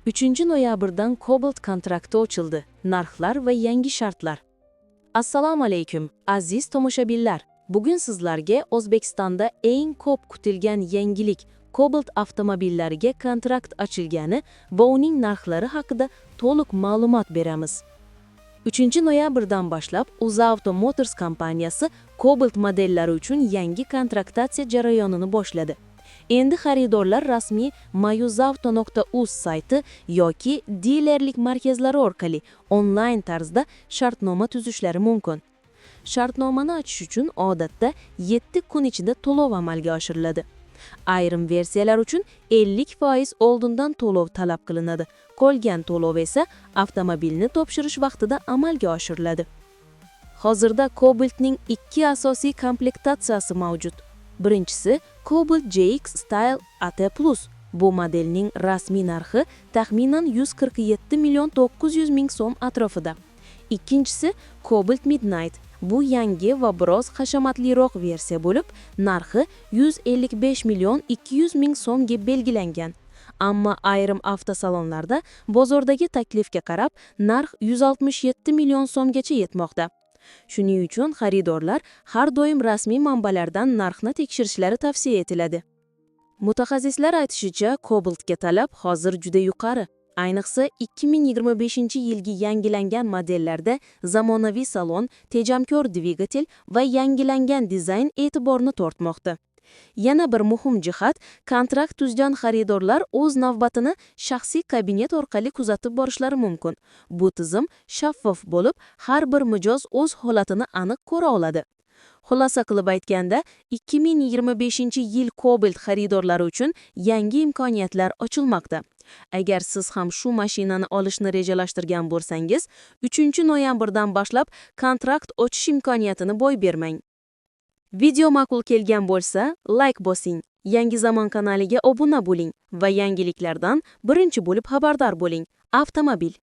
3-noyabrdan Cobalt kontrakti ochildi. Narxlar va yangi shartlar. Assalomu alaykum, aziz tomoshabinlar. Bugun sizlarga O'zbekistonda eng ko'p kutilgan yangilik Cobalt avtomobillariga kontrakt ochilgani va uning narxlari haqida to'liq ma'lumot beramiz. 3-noyabrdan boshlab UzAuto Motors kompaniyasi Cobalt modellari uchun yangi kontraktatsiya jarayonini boshladi. Endi xaridorlar rasmiy mayuzauto.uz sayti yoki dilerlik markazlari orqali onlayn tarzda shartnoma tuzishlari mumkin. Shartnomani ochish uchun odatda 7 kun ichida to'lov amalga oshiriladi. Ayrim versiyalar uchun 50% oldindan to'lov talab qilinadi. Qolgan to'lov esa avtomobilni topshirish vaqtida amalga oshiriladi. Hozirda Cobalt'ning 2 asosiy komplektatsiyasi mavjud. Birinchisi Cobalt JX Style AT+. Bu modelning rasmiy narxi taxminan 147 million 900 ming so'm atrofida. Ikkinchisi Cobalt Midnight. Bu yangi va biroz hashamatliroq versiya bo'lib, narxi 155 million 200 ming so'mga belgilangan. Ammo ayrim avtosalonlarda bozordagi taklifga qarab narx 167 million so'mgacha yetmoqda. Shuning uchun xaridorlar har doim rasmiy manbalardan narxni tekshirishlari tavsiya etiladi. Mutaxassislar aytishicha, Cobalt'ga talab hozir juda yuqori. Ayniqsa 2025-yilgi yangilangan modellarda zamonaviy salon, tejamkor dvigatel va yangilangan dizayn e'tiborni tortmoqda. Yana bir muhim jihat, kontrakt tuzgan xaridorlar o'z navbatini shaxsiy kabinet orqali kuzatib borishlari mumkin. Bu tizim shaffof bo'lib, har bir mijoz o'z holatini aniq ko'ra oladi. Xulosa qilib aytganda, 2025-yil Cobalt xaridorlari uchun yangi imkoniyatlar ochilmoqda. Agar siz ham shu mashinani olishni rejalashtirgan bo'lsangiz, 3-noyabrdan boshlab kontrakt ochish imkoniyatini boy bermang. Video ma'qul kelgan bo'lsa, like bosing, Yangi Zamon kanaliga obuna bo'ling va yangiliklardan birinchi bo'lib xabardor bo'ling. Avtomobil